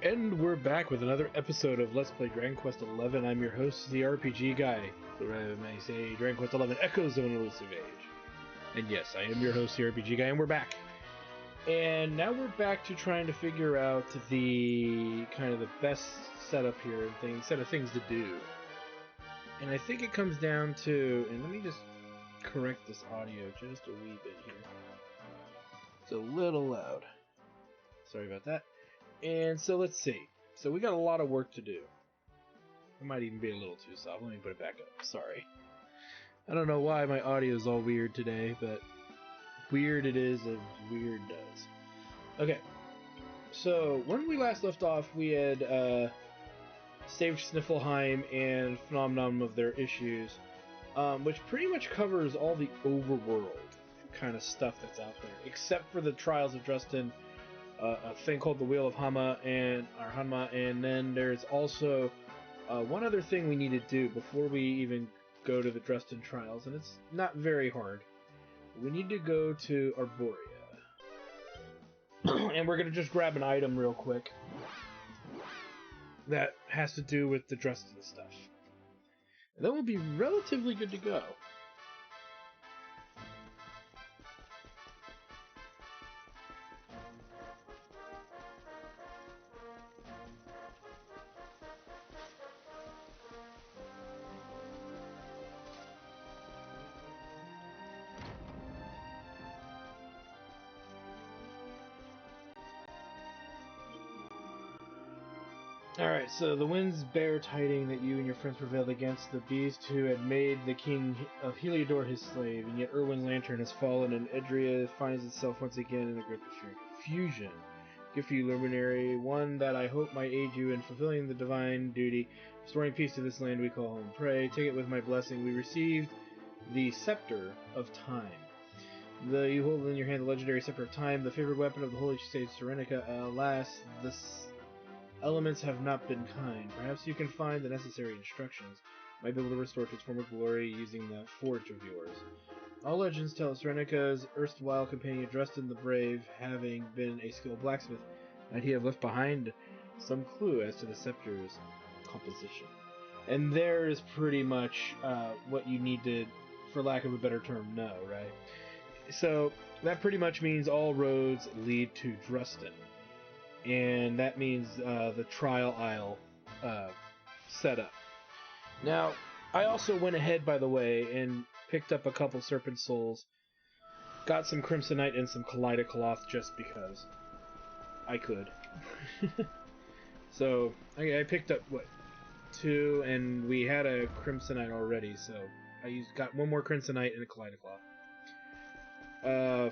And we're back with another episode of Let's Play Dragon Quest XI. I'm your host, the RPG guy, or I may say Dragon Quest XI Echoes of an Elusive Age. And yes, I am your host, the RPG guy, and we're back. And now we're back to trying to figure out the kind of the best setup here and set of things to do. And I think it comes down to, and let me just correct this audio just a wee bit here. It's a little loud. Sorry about that. And so let's see. So we got a lot of work to do. It might even be a little too soft. Let me put it back up. Sorry. I don't know why my audio is all weird today, but weird it is as weird does. Okay. So when we last left off, we had saved Sniffleheim and Phenomenon of their issues, which pretty much covers all the overworld kind of stuff that's out there, except for the Trials of Dresden, a thing called the Wheel of Hanma, and then there's also one other thing we need to do before we even go to the Dresden Trials, and it's not very hard. We need to go to Arborea, and we're going to just grab an item real quick that has to do with the Dresden stuff. And then we'll be relatively good to go. Alright, so the winds bear tiding that you and your friends prevailed against the beast who had made the king of Heliodor his slave, and yet Irwin's lantern has fallen, and Edria finds itself once again in the grip of fear. Confusion. Gift for you, luminary, one that I hope might aid you in fulfilling the divine duty, restoring peace to this land we call home. Pray, take it with my blessing. We received the Scepter of Time. You hold in your hand the legendary Scepter of Time, the favorite weapon of the Holy Sage Serenica. Alas, this elements have not been kind. Perhaps you can find the necessary instructions. Might be able to restore to its former glory using that forge of yours. All legends tell Serenica's erstwhile companion Dresden the Brave, having been a skilled blacksmith, that he had left behind some clue as to the scepter's composition. And there is pretty much what you need to, for lack of a better term, know, right? So that pretty much means all roads lead to Dresden. And that means the Trial Isle setup. Now, I also went ahead, by the way, and picked up a couple Serpent Souls, got some Crimsonite and some Kaleidocloth just because I could. So, I picked up, 2, and we had a Crimsonite already, so I got one more Crimsonite and a Kaleidocloth.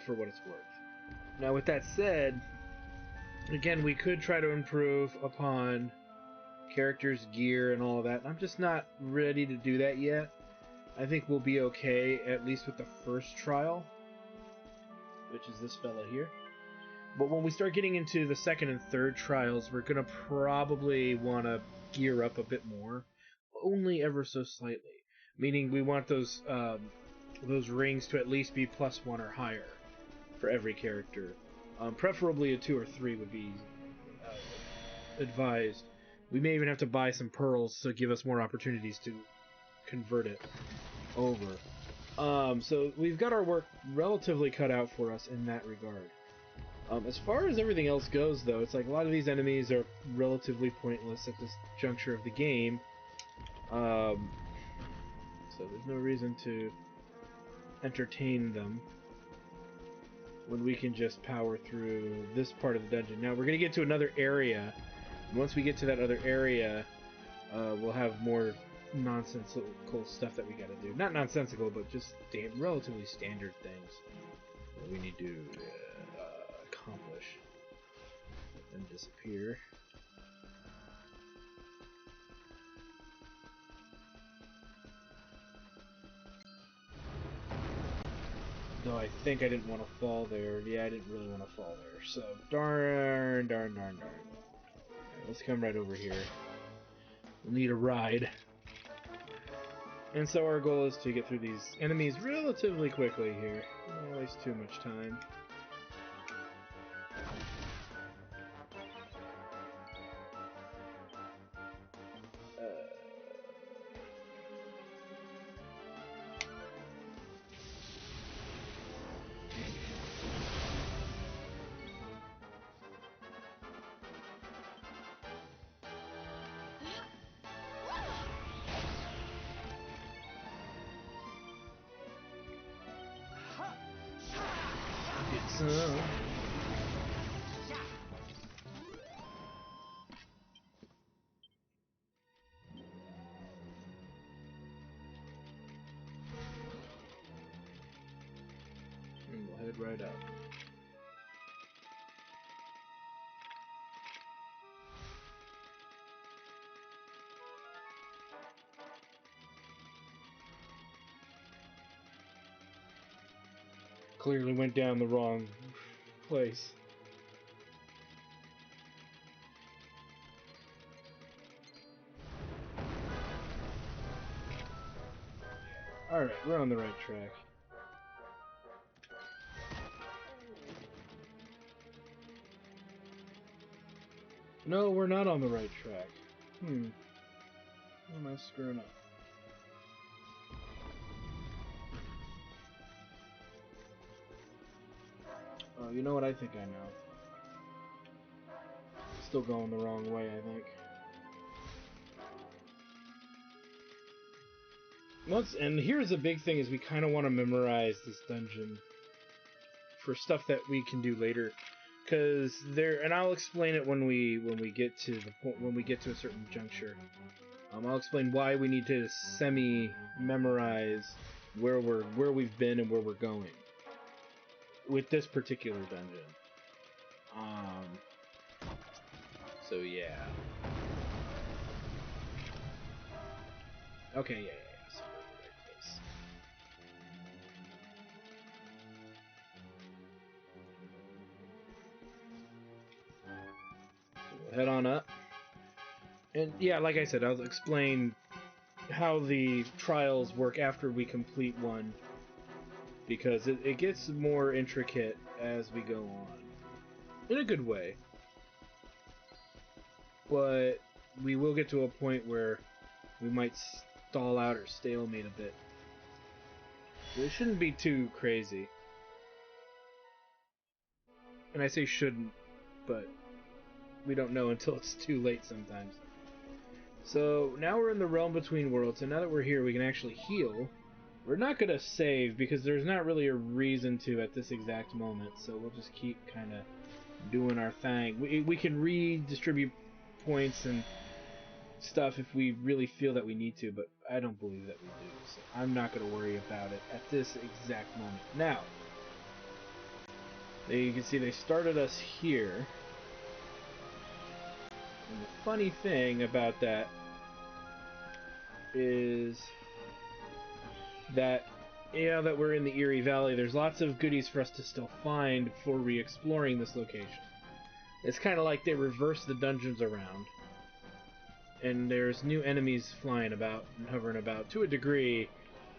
For what it's worth. Now, with that said, again, we could try to improve upon characters' gear and all of that. I'm just not ready to do that yet. I think we'll be okay, at least with the first trial, which is this fella here. But when we start getting into the second and third trials, we're going to probably want to gear up a bit more, only ever so slightly. Meaning we want those rings to at least be +1 or higher for every character. Preferably a 2 or 3 would be advised. We may even have to buy some pearls to give us more opportunities to convert it over. So we've got our work relatively cut out for us in that regard. As far as everything else goes, though, it's like a lot of these enemies are relatively pointless at this juncture of the game. So there's no reason to entertain them when we can just power through this part of the dungeon. Now, we're going to get to another area. And once we get to that other area, we'll have more nonsensical stuff that we got to do. Not nonsensical, but just relatively standard things that we need to accomplish. And disappear. Though I think I didn't want to fall there. Yeah, I didn't really want to fall there. So, darn. Right, let's come right over here. We'll need a ride. And so our goal is to get through these enemies relatively quickly here. Don't waste too much time. some. And we'll head right up. Clearly went down the wrong place. Alright, we're on the right track. No, we're not on the right track. What am I screwing up? Oh, you know what? I think I know. Still going the wrong way, I think. And here's the big thing: is we kind of want to memorize this dungeon for stuff that we can do later, because there. And I'll explain it when we get to the point when we get to a certain juncture. I'll explain why we need to memorize where we've been and where we're going with this particular dungeon. So yeah. Okay, yeah. So we're in the right place. So we'll head on up. And yeah, like I said, I'll explain how the trials work after we complete one, because it gets more intricate as we go on. In a good way. But we will get to a point where we might stall out or stalemate a bit. It shouldn't be too crazy. And I say shouldn't, but we don't know until it's too late sometimes. So now we're in the realm between worlds, and now that we're here, we can actually heal. We're not going to save because there's not really a reason to at this exact moment, so we'll just keep kind of doing our thing. We can redistribute points and stuff if we really feel that we need to, but I don't believe that we do, so I'm not going to worry about it at this exact moment. Now, you can see they started us here, and the funny thing about that is that, now that we're in the Eerie Valley, there's lots of goodies for us to still find before re-exploring this location. It's kind of like they reverse the dungeons around. And there's new enemies flying about and hovering about to a degree,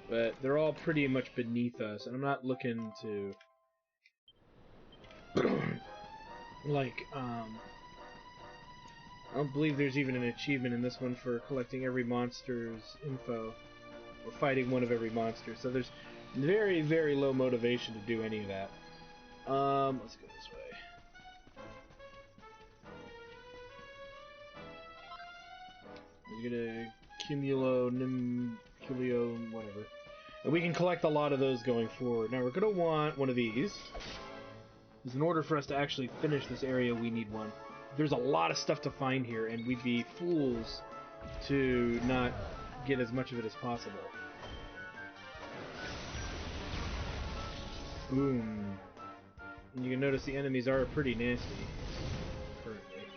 but they're all pretty much beneath us, and I'm not looking to I don't believe there's even an achievement in this one for collecting every monster's info or fighting one of every monster, so there's very, very low motivation to do any of that. Let's go this way. We get a Cumulo, whatever. And we can collect a lot of those going forward. Now we're going to want one of these. Because in order for us to actually finish this area, we need one. There's a lot of stuff to find here, and we'd be fools to not get as much of it as possible. Boom. And you can notice the enemies are pretty nasty. Currently.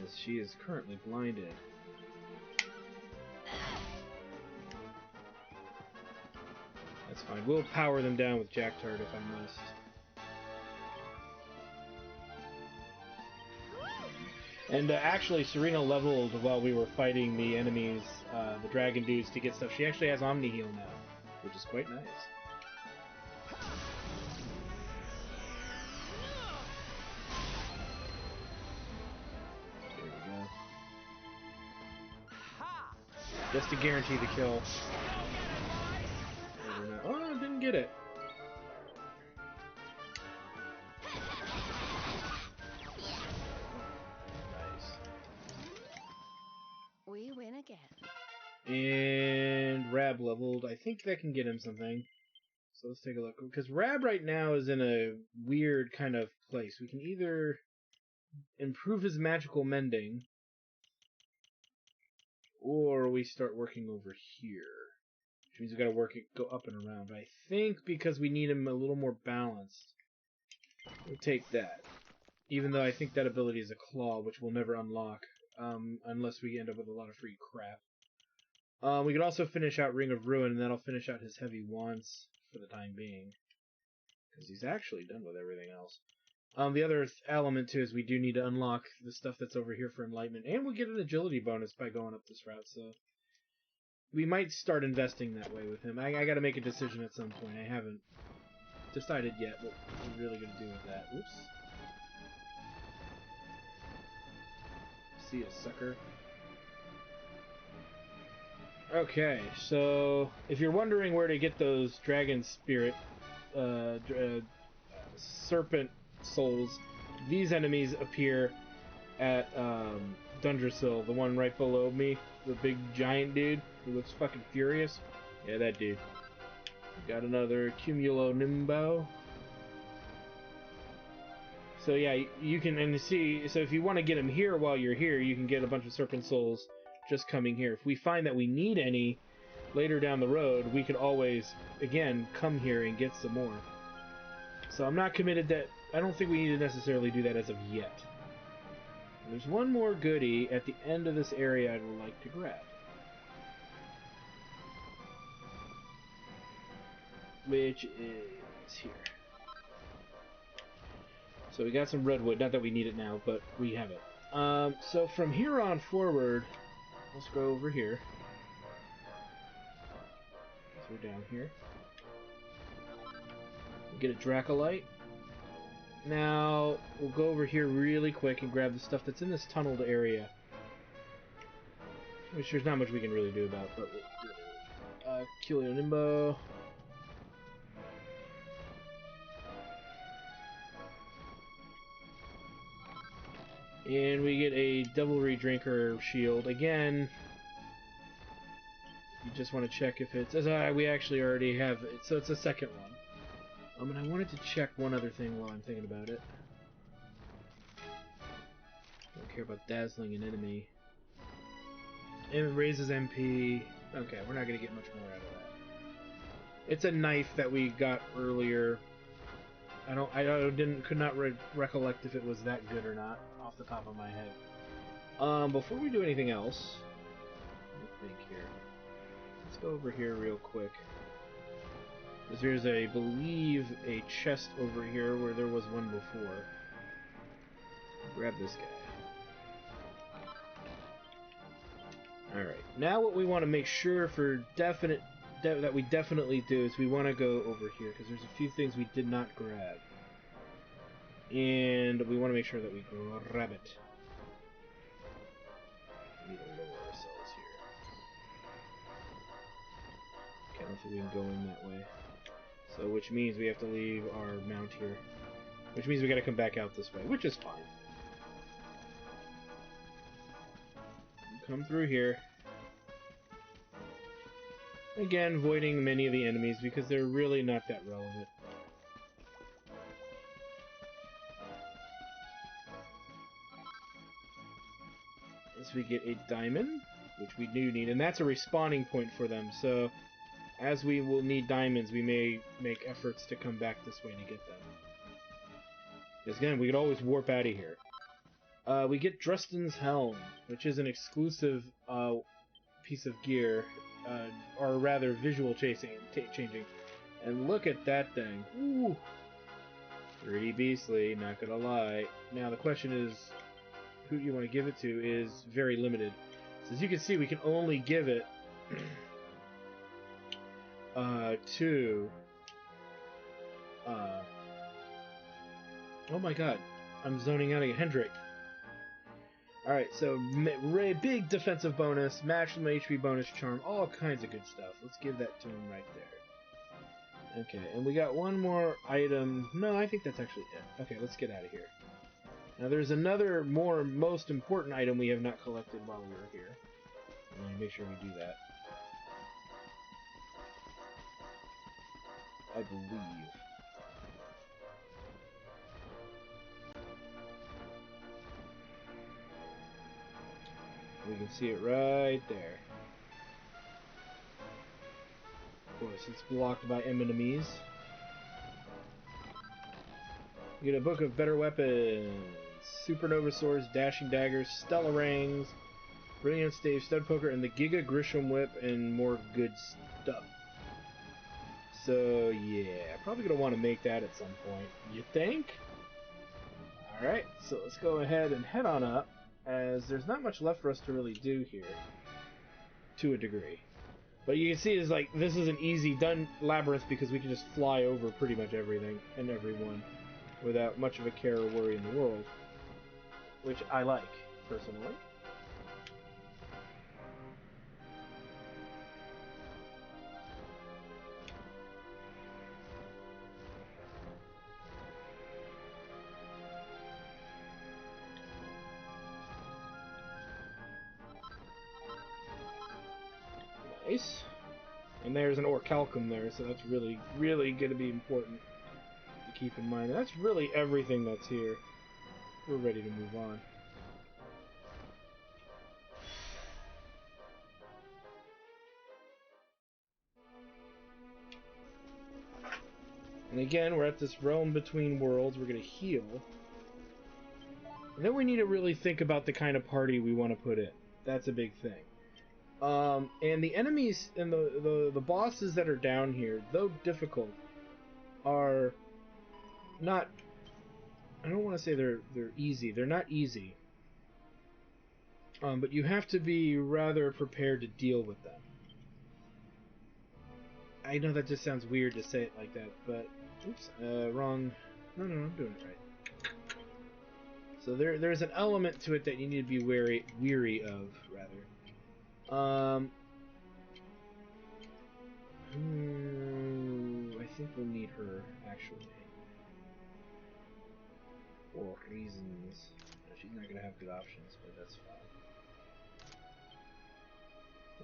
As she is currently blinded. That's fine. We'll power them down with Jacktard if I must. And actually, Serena leveled while we were fighting the enemies, the dragon dudes, to get stuff. She actually has Omni Heal now, which is quite nice. There we go. Just to guarantee the kill. Oh, didn't get it. We win again. And Rab leveled. I think that can get him something. So let's take a look. Because Rab right now is in a weird kind of place. We can either improve his magical mending, or we start working over here. Which means we gotta go up and around. But I think because we need him a little more balanced, we'll take that. Even though I think that ability is a claw, which we'll never unlock, unless we end up with a lot of free crap. We could also finish out Ring of Ruin, and then I'll finish out his heavy wands for the time being. Because he's actually done with everything else. The other element, too, is we do need to unlock the stuff that's over here for Enlightenment. And we get an agility bonus by going up this route, so... we might start investing that way with him. I gotta make a decision at some point. I haven't decided yet what we're really gonna do with that. Oops. See ya, sucker. Okay, so if you're wondering where to get those dragon spirit, serpent souls, these enemies appear at Dundrasil, the one right below me, the big giant dude who looks fucking furious. Yeah, that dude. Got another Cumulonimbo. So yeah, you can see. So if you want to get him here while you're here, you can get a bunch of serpent souls just coming here. If we find that we need any later down the road, we could always, again, come here and get some more. So I'm not committed that... I don't think we need to necessarily do that as of yet. There's one more goodie at the end of this area I'd like to grab. Which is here. So we got some redwood. Not that we need it now, but we have it. So from here on forward... let's go over here. So we're down here. We'll get a Dracolite. Now, we'll go over here really quick and grab the stuff that's in this tunneled area. Which there's not much we can really do about, but we'll Cumulonimbo. And we get a Devilry Drinker shield. Again, you just want to check if it's... we actually already have it, so it's a second one. And I wanted to check one other thing while I'm thinking about it. Don't care about dazzling an enemy. And it raises MP. Okay, we're not going to get much more out of that. It's a knife that we got earlier. Could not recollect if it was that good or not off the top of my head. Before we do anything else, let me think here. Let's go over here real quick. There's, I believe, a chest over here where there was one before. Grab this guy. Alright, now what we want to make sure for definite that we definitely do is we want to go over here, because there's a few things we did not grab. And we want to make sure that we grab it. We need to lower ourselves here. Okay, I don't think we can go in that way. So, which means we have to leave our mount here. Which means we gotta come back out this way, which is fine. Come through here. Again, avoiding many of the enemies because they're really not that relevant. As we get a diamond, which we do need, and that's a respawning point for them, so as we will need diamonds, we may make efforts to come back this way to get them. Because again, we could always warp out of here. We get Drustin's Helm, which is an exclusive piece of gear, or rather visual changing. And look at that thing. Ooh. Pretty beastly, not gonna lie. Now the question is, who you want to give it to is very limited. So as you can see, we can only give it to... oh my god, I'm zoning out again. Hendrik. Alright, so big defensive bonus, maximum HP bonus charm, all kinds of good stuff. Let's give that to him right there. Okay, and we got one more item. No, I think that's actually it. Okay, let's get out of here. Now there's another most important item we have not collected while we were here. Let me make sure we do that. I believe. We can see it right there. Of course, it's blocked by enemies. You get a book of better weapons. Supernova swords, dashing daggers, stellar rings, brilliant stave, stud poker, and the Giga Grisham whip, and more good stuff. So yeah, probably gonna want to make that at some point. You think? All right, so let's go ahead and head on up, as there's not much left for us to really do here, to a degree. But you can see is like this is an easy done labyrinth because we can just fly over pretty much everything and everyone without much of a care or worry in the world, which I like personally. Nice. And there's an orichalcum there, so that's really, really going to be important to keep in mind. And that's really everything that's here. We're ready to move on. And again, we're at this realm between worlds. We're going to heal. And then we need to really think about the kind of party we want to put in. That's a big thing. And the enemies and the bosses that are down here, though difficult, are not. I don't want to say they're easy. They're not easy. But you have to be rather prepared to deal with them. I know that just sounds weird to say it like that, but oops, wrong. No, I'm doing it right. So there's an element to it that you need to be weary of, rather. I think we'll need her, actually. For reasons. She's not going to have good options, but that's fine.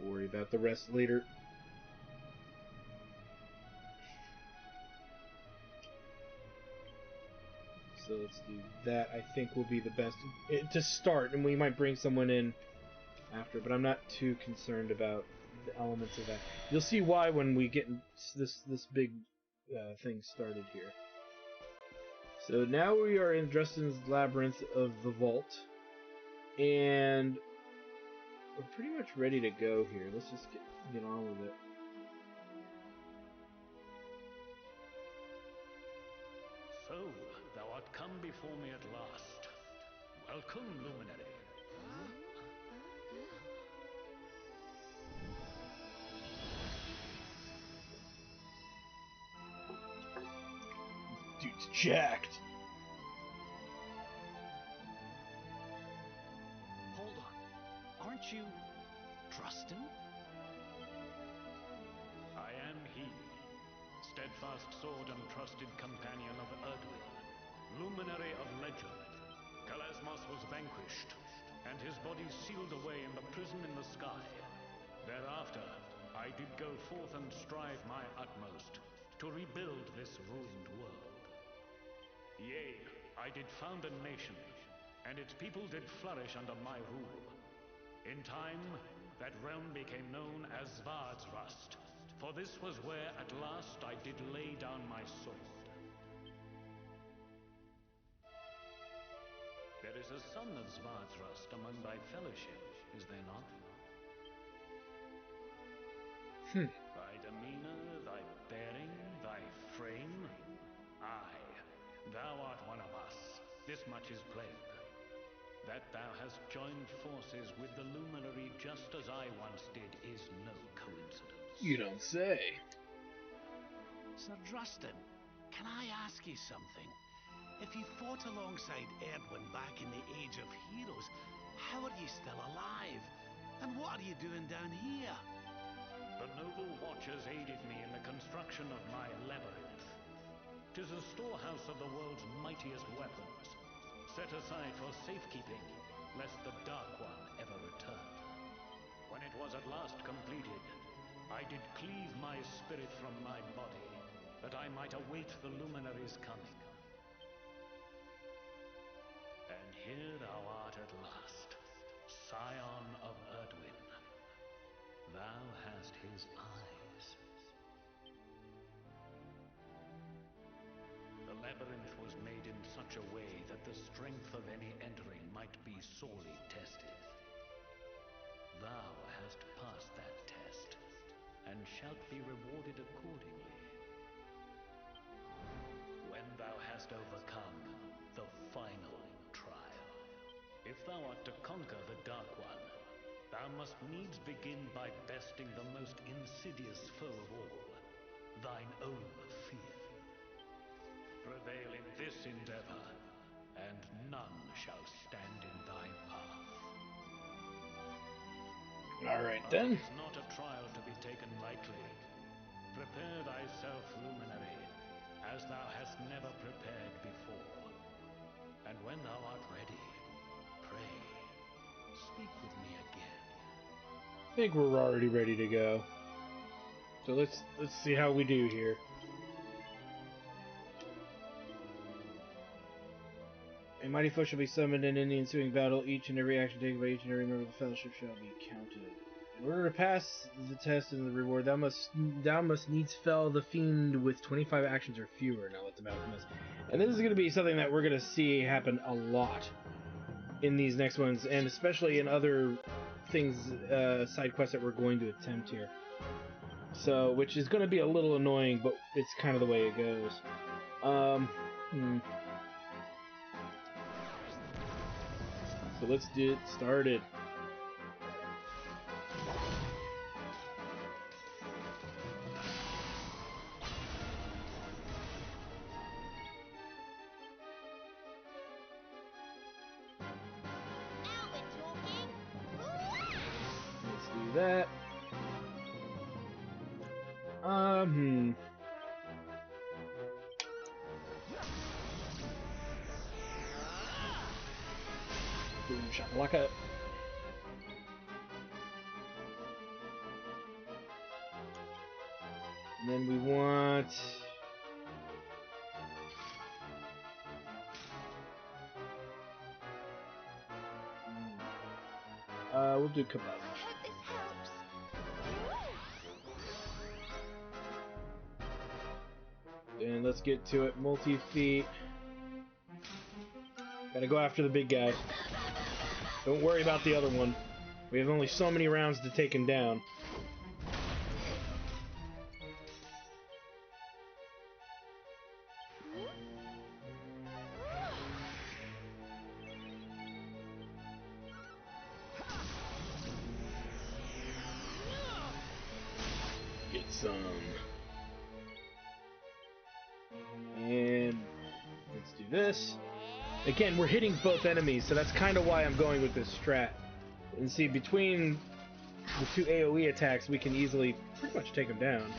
We'll worry about the rest later. So let's do that. I think will be the best to start, and we might bring someone in after, but I'm not too concerned about the elements of that. You'll see why when we get this big thing started here. So now we are in Dresden's Labyrinth of the Vault, and we're pretty much ready to go here. Let's just get on with it. So, thou art come before me at last. Welcome, Luminary. Dude's jacked. Hold on. Aren't you Drustin? I am he, steadfast sword and trusted companion of Erdwin, luminary of legend. Kalasmos was vanquished, and his body sealed away in the prison in the sky. Thereafter, I did go forth and strive my utmost to rebuild this ruined world. Yea, I did found a nation, and its people did flourish under my rule. In time, that realm became known as Svardsrust, for this was where at last I did lay down my sword. There is a son of Svardsrust among thy fellowship, is there not? Thy demeanor, thy bearing, thy frame? Aye. Thou art one of us, this much is plain. That thou hast joined forces with the Luminary just as I once did is no coincidence. You don't say. Sir Drustin, can I ask you something? If you fought alongside Erdwin back in the Age of Heroes, how are you still alive? And what are you doing down here? The noble watchers aided me in the construction of my labyrinth. 'Tis a storehouse of the world's mightiest weapons, set aside for safekeeping, lest the Dark One ever return. When it was at last completed, I did cleave my spirit from my body, that I might await the luminary's coming. And here thou art at last, scion of Erdwin. Thou hast his eyes. The labyrinth was made in such a way that the strength of any entering might be sorely tested. Thou hast passed that test, and shalt be rewarded accordingly. When thou hast overcome the final trial. If thou art to conquer the Dark One, thou must needs begin by besting the most insidious foe of all, thine own fear. Prevail in this endeavor, and none shall stand in thy path. Alright But then. it is not a trial to be taken lightly. Prepare thyself, Luminary, as thou hast never prepared before. And when thou art ready, pray, speak with me again. I think we're already ready to go. So let's see how we do here. A mighty foe shall be summoned in the ensuing battle. Each and every action taken by each and every member of the fellowship shall be counted. In order to pass the test and the reward, thou must needs fell the fiend with 25 actions or fewer. Now let the battle commence. And this is going to be something that we're going to see happen a lot in these next ones, and especially in other things, side quests that we're going to attempt here. So, which is going to be a little annoying, but it's kind of the way it goes. So let's get started. Now we're talking. Let's do that. Boom shakalaka. And then we want we'll do kebab. I hope this helps. And let's get to it. Multi-feet. Gotta go after the big guy. Don't worry about the other one. We have only so many rounds to take him down. Get some. And let's do this. Again, we're hitting both enemies, so that's kind of why I'm going with this strat. And see, between the two AoE attacks, we can easily pretty much take them down.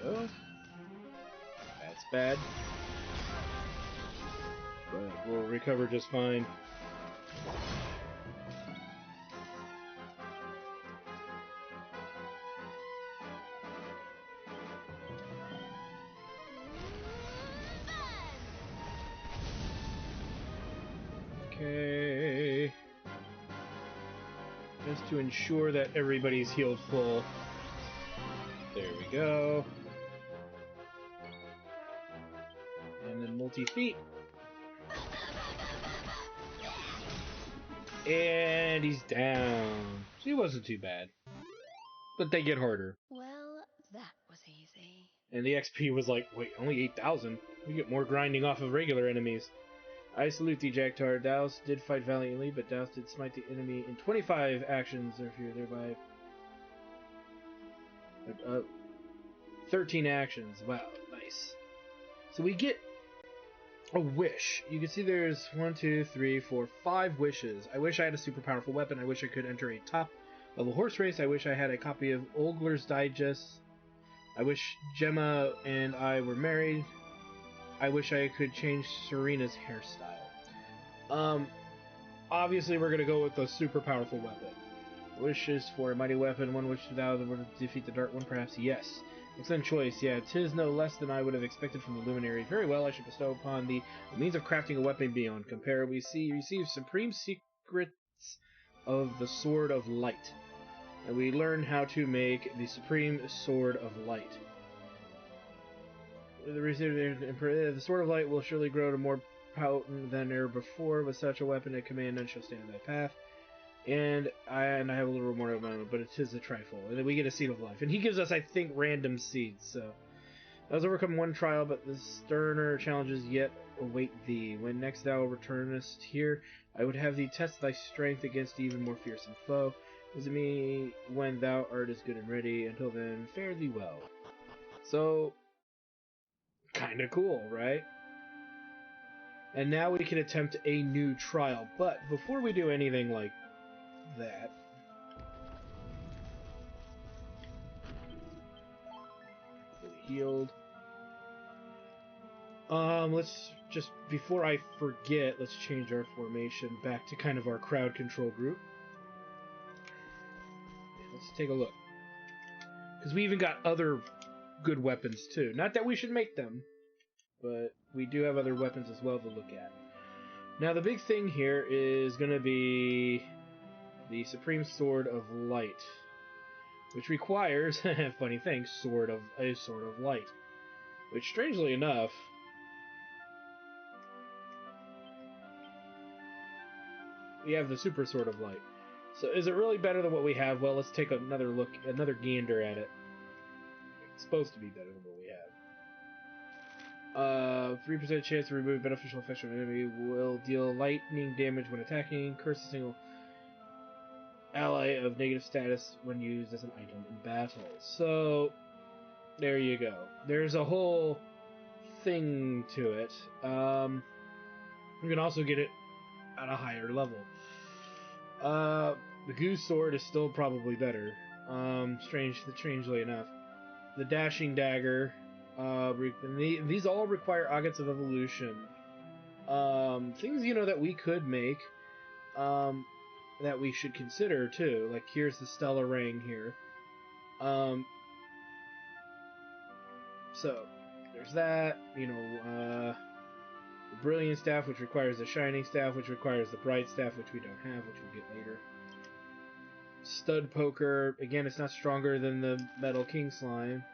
There we go. That's bad. But we'll recover just fine. Okay. Just to ensure that everybody's healed full. There we go. And then multi-feet. And he's down. He wasn't too bad. But they get harder. Well, that was easy. And the XP was like, wait, only 8,000? We get more grinding off of regular enemies. I salute thee, Jaktar. Thou did fight valiantly, but thou did smite the enemy in 25 actions, if you're thereby... 13 actions. Wow, nice. So we get a wish. You can see there's 1, 2, 3, 4, 5 wishes. I wish I had a super powerful weapon. I wish I could enter a top level horse race. I wish I had a copy of Ogler's Digest. I wish Gemma and I were married. I wish I could change Serena's hairstyle. Obviously we're gonna go with a super powerful weapon. Wishes for a mighty weapon, one wish without the defeat the Dark One, perhaps? Yes. Excellent choice, yeah. 'Tis no less than I would have expected from the Luminary. Very well, I should bestow upon thee the means of crafting a weapon beyond compare. We receive supreme secrets of the Sword of Light. And we learn how to make the Supreme Sword of Light. The Sword of Light will surely grow to more potent than ever before. With such a weapon at command, none shall stand in thy path. And I have a little more of my own, but it is a trifle. And then we get a Seed of Life. And he gives us, I think, random seeds. So thou hast overcome one trial, but the sterner challenges yet await thee. When next thou returnest here, I would have thee test thy strength against even more fearsome foe. Visit me when thou art as good and ready. Until then, fare thee well. So, kinda cool, right? And now we can attempt a new trial. But before we do anything like that, fully healed. Let's just, before I forget, let's change our formation back to kind of our crowd control group. Let's take a look. Because we even got other good weapons too. Not that we should make them, but we do have other weapons as well to look at. Now the big thing here is going to be the Supreme Sword of Light, which requires, funny thing, a Sword of Light. Which, strangely enough, we have the Super Sword of Light. So is it really better than what we have? Well, let's take another look, another gander at it. It's supposed to be better than what we have. 3% chance to remove beneficial effects from an enemy, will deal lightning damage when attacking, curse a single ally of negative status when used as an item in battle. So, there you go. There's a whole thing to it. You can also get it at a higher level. The Goose Sword is still probably better. Strangely enough. The Dashing Dagger. These all require Agates of Evolution. Things, that we could make. That we should consider, too. Like, here's the Stellar Ring here. So, there's that. The Brilliant Staff, which requires the Shining Staff, which requires the Bright Staff, which we don't have, which we'll get later. Stud Poker, again, it's not stronger than the Metal King Slime,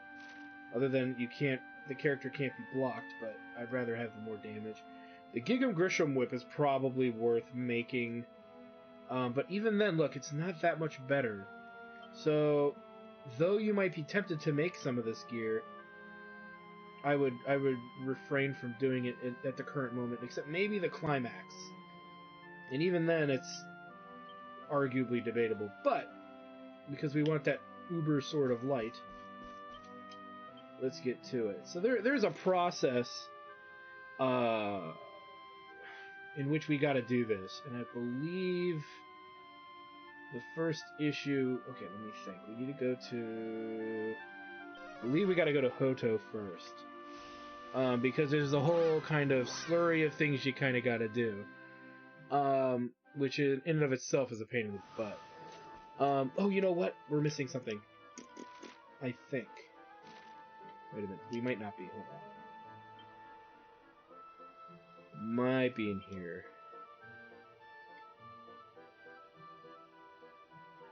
other than the character can't be blocked, but I'd rather have the more damage. The Gig'em Grisham Whip is probably worth making, but even then, look, it's not that much better. So, though you might be tempted to make some of this gear, I would refrain from doing it at the current moment, except maybe the Climax. And even then, it's arguably debatable. But, because we want that Uber Sword of Light, let's get to it. So there's a process in which we gotta do this. And I believe the first issue... Okay, let me think. We need to go to... I believe we gotta go to Hoto first. Because there's a whole kind of slurry of things you kind of gotta do. Which in and of itself is a pain in the butt. Oh, you know what? We're missing something. I think. Wait a minute. We might not be. Hold on. Might be in here.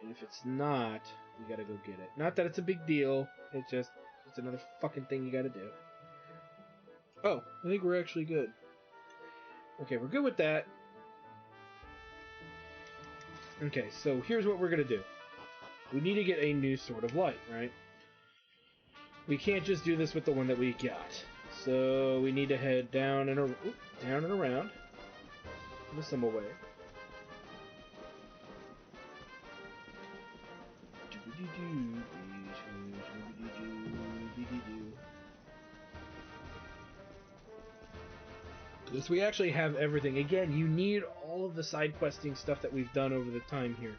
And if it's not, we gotta go get it. Not that it's a big deal. It's another fucking thing you gotta do. Oh, I think we're actually good. Okay, we're good with that. Okay, so here's what we're gonna do. We need to get a new Sword of Light, right? We can't just do this with the one that we got. So we need to head down and around. The symbol way. Because we actually have everything. Again, you need all of the side questing stuff that we've done over the time here.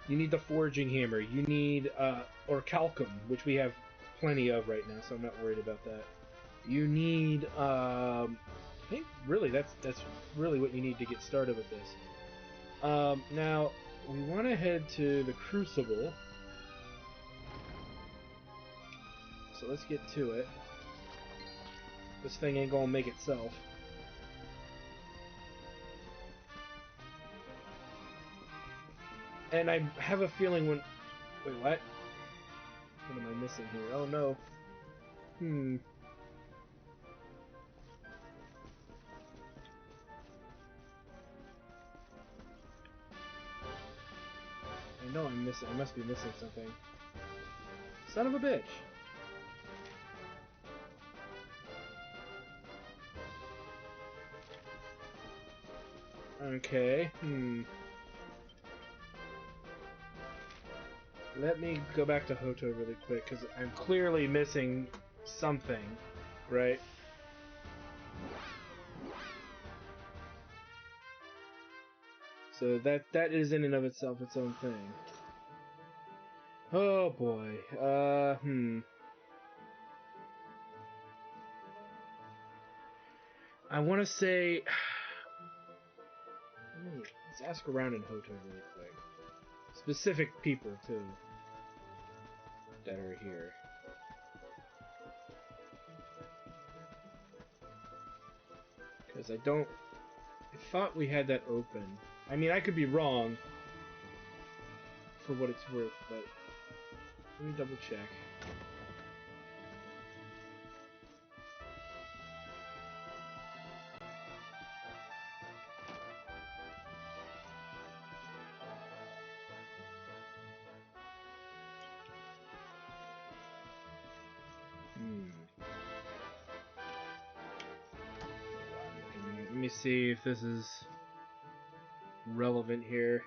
You need the Forging Hammer. You need Orichalcum, which we have plenty of right now, so I'm not worried about that. You need, I think really that's really what you need to get started with this. Now we want to head to the Crucible, so let's get to it. This thing ain't gonna make itself. And I have a feeling when... Wait, what? What am I missing here? Oh no. I know I'm missing... I must be missing something. Son of a bitch! Okay, Let me go back to Hoto really quick, because I'm clearly missing something, right? So that is in and of itself its own thing. Oh boy, I want to say... Let's ask around in Hoto really quick. Specific people, too, that are here. Because I thought we had that open. I mean, I could be wrong, for what it's worth, but let me double check. Let me see if this is relevant here.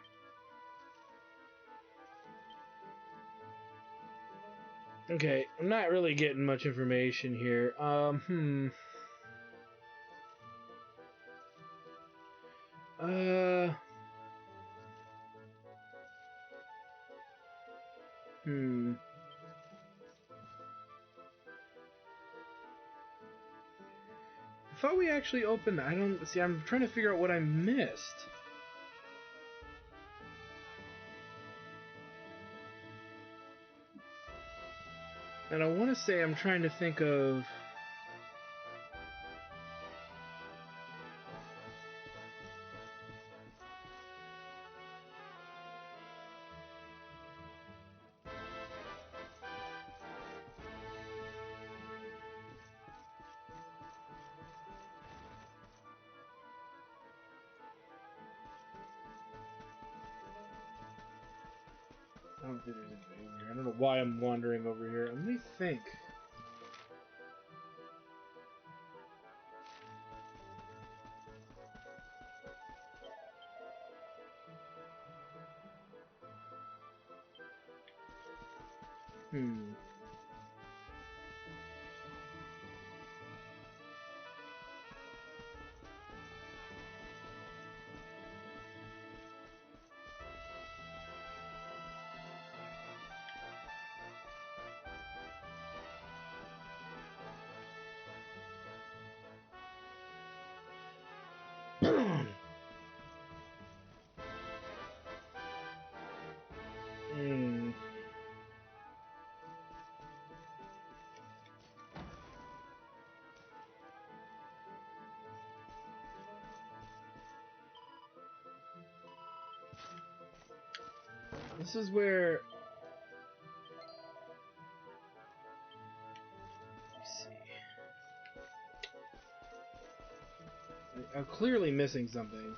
Okay, I'm not really getting much information here. I thought we actually opened that. I don't see. I'm trying to figure out what I missed. And I want to say I'm trying to think of... I don't think there's anything over here. I don't know why I'm wandering over here. Let me think. This is where... Let's see. I'm clearly missing something.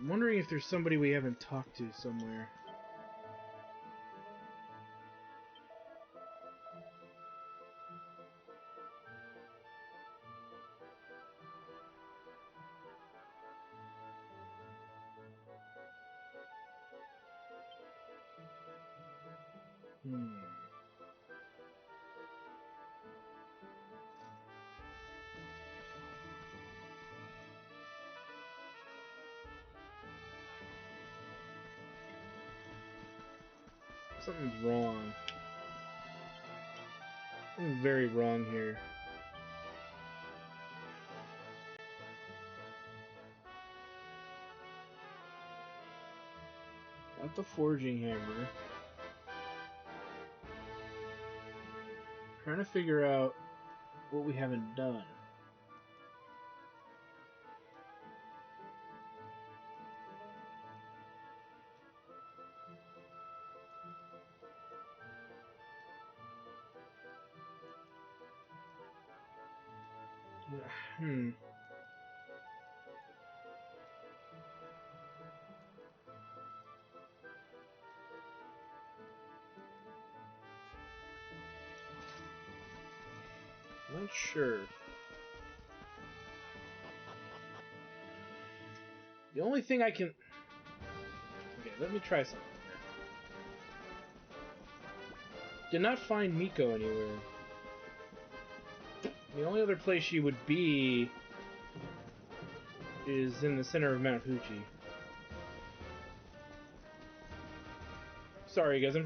I'm wondering if there's somebody we haven't talked to somewhere. Something's wrong. Something's very wrong here. Not the forging hammer. Trying to figure out what we haven't done. Not sure. The only thing I can... Okay, let me try something here. Did not find Miko anywhere. The only other place she would be is in the center of Mount Fuji. Sorry guys,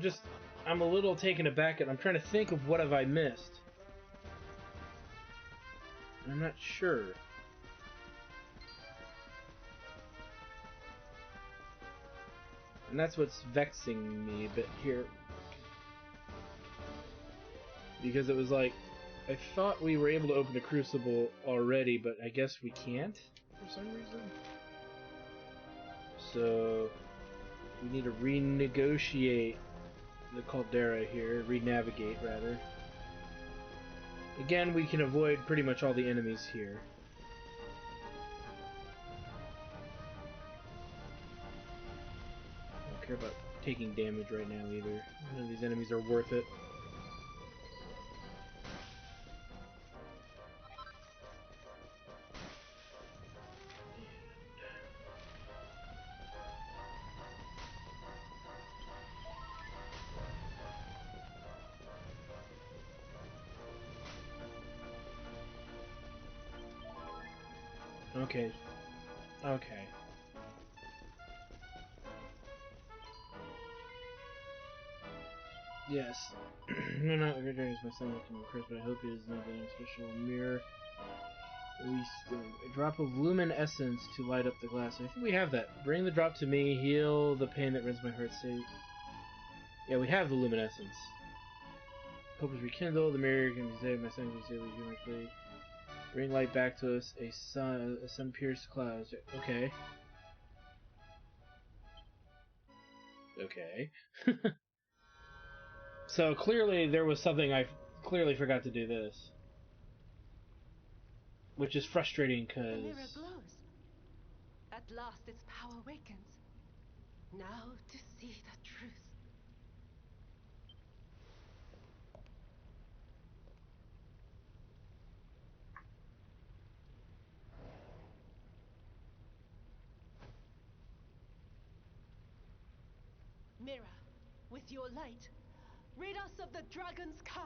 I'm a little taken aback and I'm trying to think of what have I missed. I'm not sure. And that's what's vexing me a bit here. Because it was like, I thought we were able to open the Crucible already, but I guess we can't for some reason. So, we need to renegotiate the Caldera here, re-navigate rather. Again, we can avoid pretty much all the enemies here. I don't care about taking damage right now either. None of these enemies are worth it. Okay. Okay. Yes. No, not regarding my son looking impressed, but I hope it is not a special mirror. A drop of lumen essence to light up the glass. I think we have that. Bring the drop to me, heal the pain that rends my heart. Say, yeah, we have the lumen essence. Hope is rekindled. The mirror can be saved. My son can be saved. We my play. Bring light back to us. A sun-pierced clouds. Okay. Okay. So clearly there was something I clearly forgot to do this. Which is frustrating The because... mirror glows. At last its power wakens. Now to see the truth. Mirror, with your light, rid us of the dragon's curse.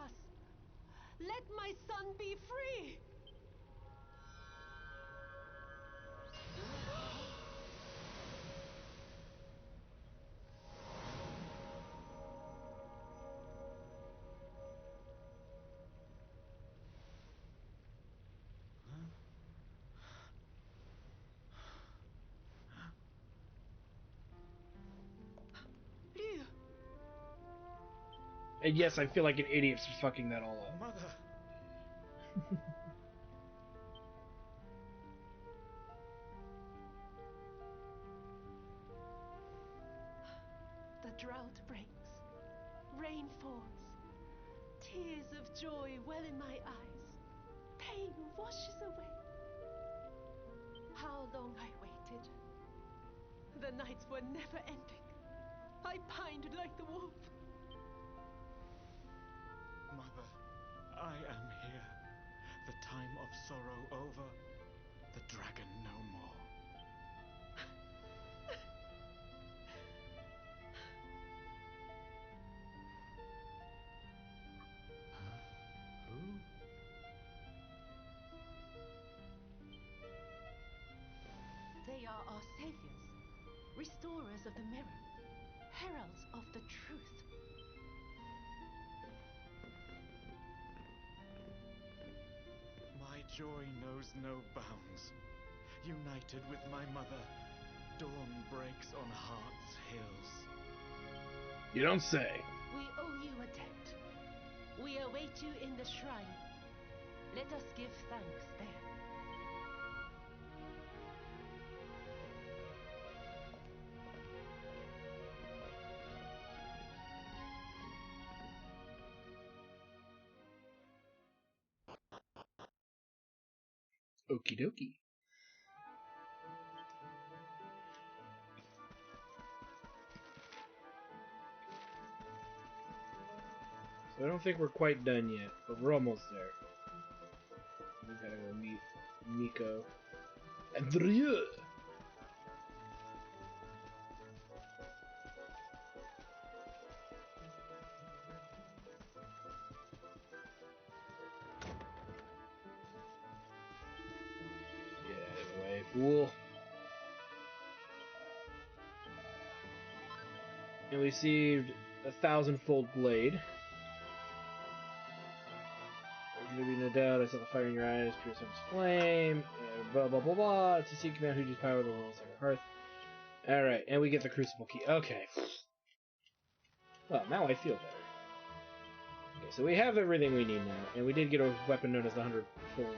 Let my son be free! Ryu! And yes, I feel like an idiot for fucking that all up. Mother! The drought breaks. Rain falls. Tears of joy well in my eyes. Pain washes away. How long I waited. The nights were never ending. I pined like the wolf. Mother, I am here. The time of sorrow over. The dragon no more. They are our saviors, restorers of the mirror, heralds of the truth. My joy knows no bounds. United with my mother, dawn breaks on Heart's hills. You don't say. We owe you a debt. We await you in the shrine. Let us give thanks there. Okie dokie. So I don't think we're quite done yet, but we're almost there. We gotta go meet Nico and Drew. Get out of the way, fool. And we received a 1,000-fold blade. There'll be no doubt I saw the fire in your eyes, pure sun's flame, and blah blah blah blah. To see command who just power the world's hearth. Alright, and we get the crucible key. Okay. Well, now I feel better. Okay, so we have everything we need now, and we did get a weapon known as the 100-fold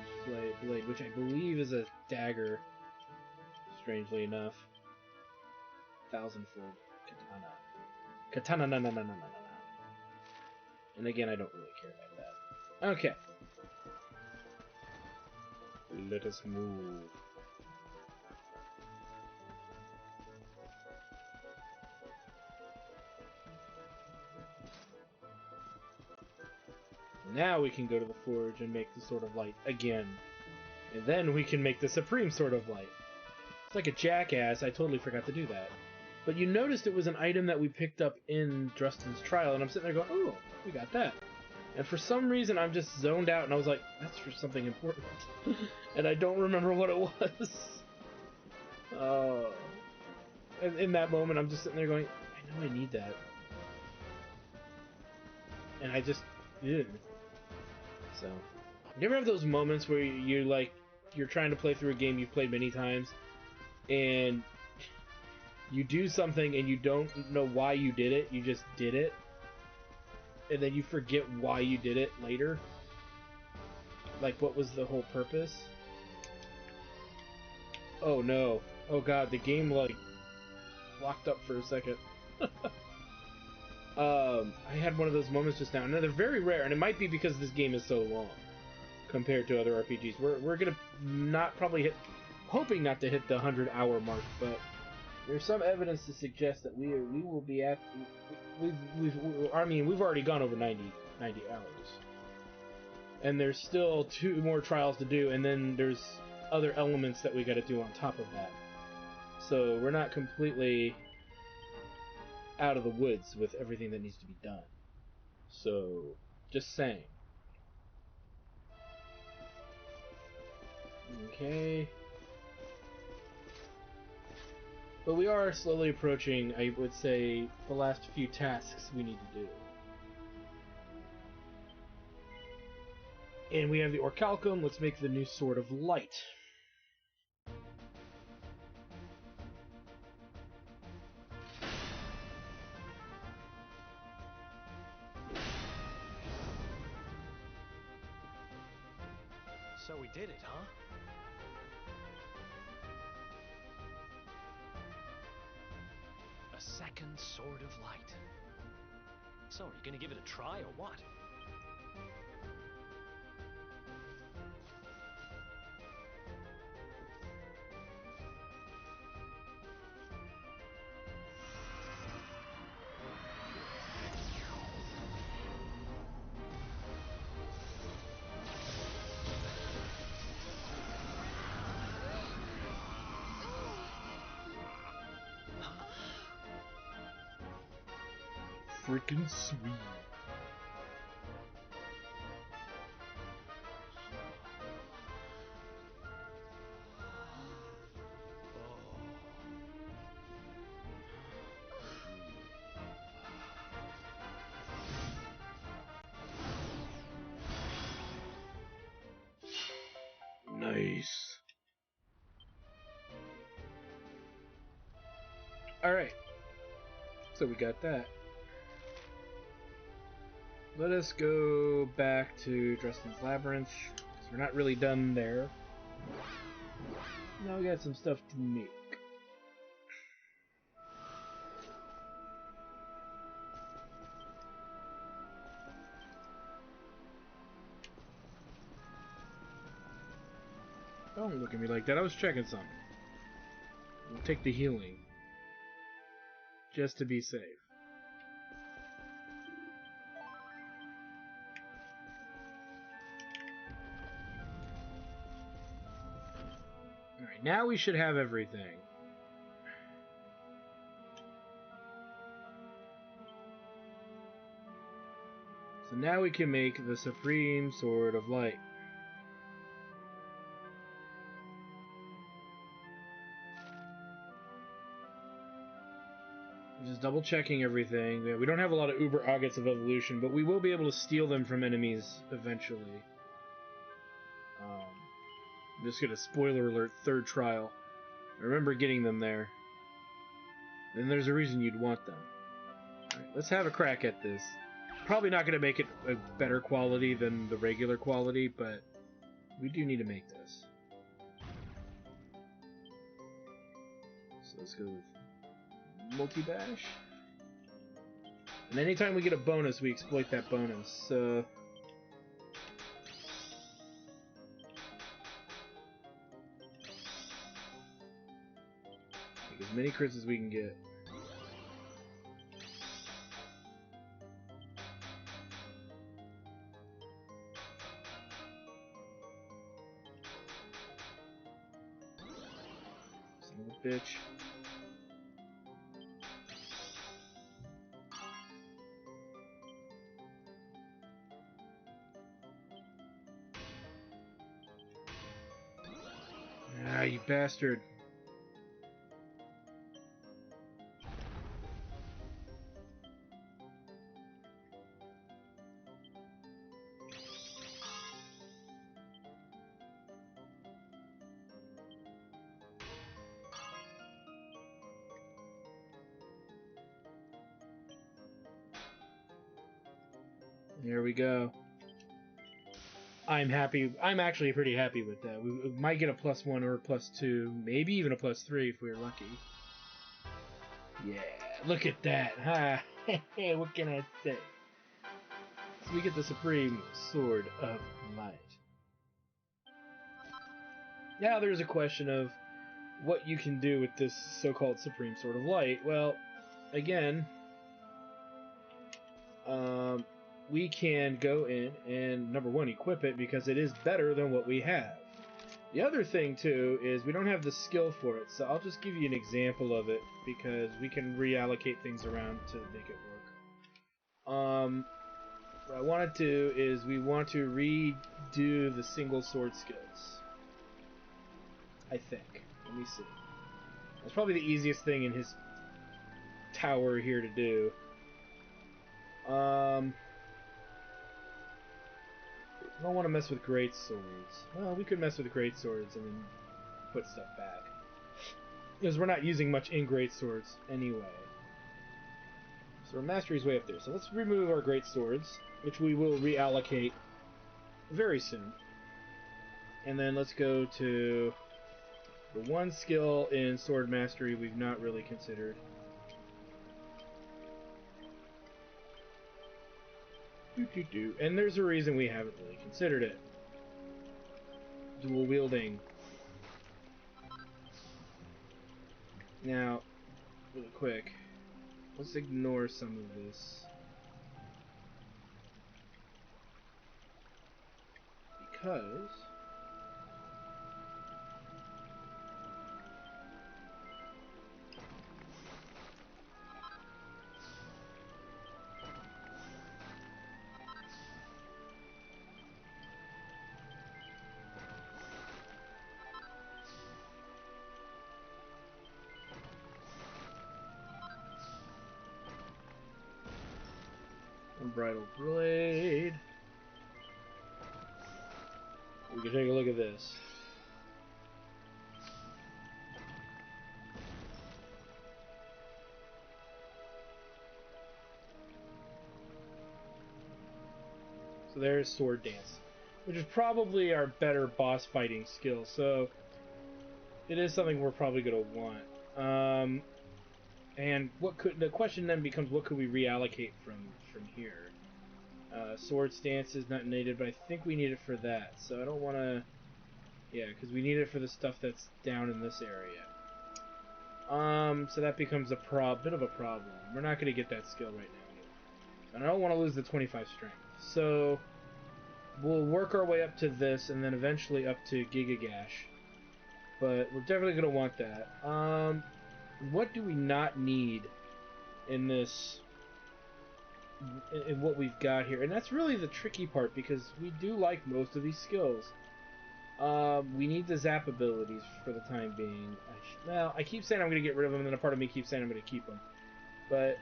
blade, which I believe is a dagger, strangely enough. 1,000-fold katana. Katana na na na na na na. And again, I don't really care about that. Okay. Let us move. Now we can go to the forge and make the Sword of Light again. And then we can make the Supreme Sword of Light. It's like a jackass, I totally forgot to do that. But you noticed it was an item that we picked up in Drustin's trial, and I'm sitting there going, oh, we got that. And for some reason, I'm just zoned out, and I was like, that's for something important. And I don't remember what it was. In that moment, I'm just sitting there going, I know I need that. And I just did. So, you ever have those moments where you're trying to play through a game you've played many times, and you do something and you don't know why you did it, you just did it, and then you forget why you did it later? Like, what was the whole purpose? Oh no. Oh god, the game, like, locked up for a second. I had one of those moments just now. Now, they're very rare, and it might be because this game is so long compared to other RPGs. We're gonna not probably hoping not to hit the 100-hour mark, but there's some evidence to suggest that we will be at. We've already gone over 90 hours, and there's still 2 more trials to do, and then there's other elements that we got to do on top of that. So we're not completely out of the woods with everything that needs to be done. So, just saying. Okay. But we are slowly approaching, I would say, the last few tasks we need to do. And we have the Orichalcum. Let's make the new Sword of Light. So we did it, huh? A second Sword of Light. So, are you gonna give it a try or what? Freaking sweet. Nice. Alright. So we got that. Let us go back to Dresden's Labyrinth, because we're not really done there. Now we got some stuff to make. Don't look at me like that, I was checking something. We'll take the healing. Just to be safe. Alright, now we should have everything. So now we can make the Supreme Sword of Light. Just double checking everything. We don't have a lot of Uber Agates of Evolution, but we will be able to steal them from enemies eventually. I'm just gonna spoiler alert, third trial. I remember getting them there. And there's a reason you'd want them. Alright, let's have a crack at this. Probably not gonna make it a better quality than the regular quality, but we do need to make this. So let's go with multi-bash. And anytime we get a bonus, we exploit that bonus. Make as many crits as we can get. Son of a bitch. Ah, you bastard. There we go. I'm happy. I'm actually pretty happy with that. We might get a +1 or a +2, maybe even a +3 if we're lucky. Yeah, look at that. Ha! What can I say? So we get the Supreme Sword of Light. Now there's a question of what you can do with this so-called Supreme Sword of Light. Well, again, we can go in and, number one, equip it because it is better than what we have. The other thing, too, is we don't have the skill for it, so I'll just give you an example of it because we can reallocate things around to make it work. What I want to do is we want to redo the single sword skills. I think. Let me see. That's probably the easiest thing in his tower here to do. I don't want to mess with great swords. Well, we could mess with great swords and then put stuff back. Because we're not using much in great swords anyway. So our mastery is way up there. So let's remove our great swords, which we will reallocate very soon. And then let's go to the one skill in sword mastery we've not really considered. And there's a reason we haven't really considered it. Dual wielding. Now, really quick, let's ignore some of this. Because Unbridled Blade. We can take a look at this. So there's Sword Dance, which is probably our better boss fighting skill. So it is something we're probably going to want. And the question then becomes, what could we reallocate from here? Sword Stance is not needed, but I think we need it for that. So I don't want to... Yeah, because we need it for the stuff that's down in this area. So that becomes a bit of a problem. We're not going to get that skill right now either. And I don't want to lose the 25 strength. So we'll work our way up to this, and then eventually up to Giga Gash. But we're definitely going to want that. What do we not need in this... in what we've got here? And that's really the tricky part, because we do like most of these skills. We need the zap abilities for the time being. Well, I keep saying I'm going to get rid of them, and then a part of me keeps saying I'm going to keep them. But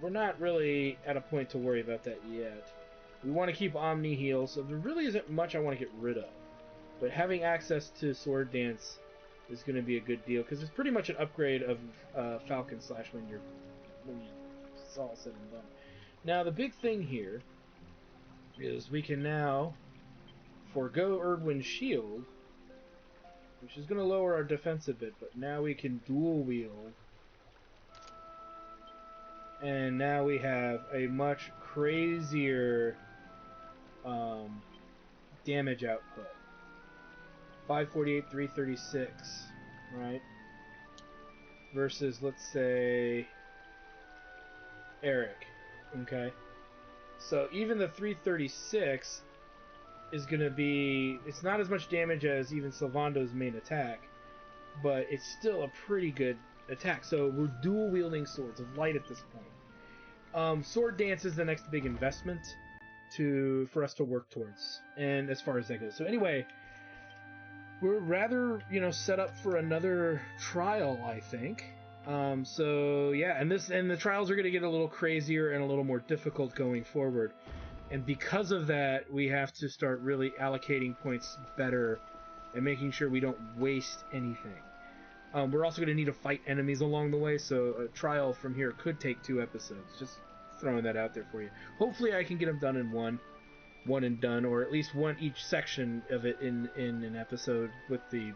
we're not really at a point to worry about that yet. We want to keep Omni Heal, so there really isn't much I want to get rid of. But having access to Sword Dance is going to be a good deal, because it's pretty much an upgrade of Falcon Slash when it's all said and done. Now, the big thing here is we can now forego Erdwin's Shield, which is going to lower our defense a bit, but now we can dual wield. And now we have a much crazier damage output. 548, 336, right? Versus, let's say, Eric, okay? So even the 336 is going to be... It's not as much damage as even Sylvando's main attack, but it's still a pretty good attack. So we're dual-wielding Swords of Light at this point. Sword Dance is the next big investment for us to work towards, and as far as that goes. So anyway, we're rather, set up for another trial, I think. So yeah, and the trials are going to get a little crazier and a little more difficult going forward. And because of that, we have to start really allocating points better and making sure we don't waste anything. We're also going to need to fight enemies along the way, so a trial from here could take 2 episodes. Just throwing that out there for you. Hopefully I can get them done in one and done, or at least one each section of it in an episode with the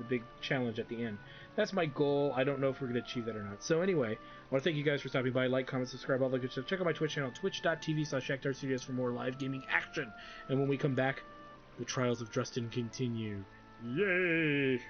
big challenge at the end. That's my goal. I don't know if we're going to achieve that or not. So anyway, I want to thank you guys for stopping by. Like, comment, subscribe, all that good stuff. Check out my Twitch channel, twitch.tv/ShacktarStudios for more live gaming action. And when we come back, the trials of Drustin continue. Yay!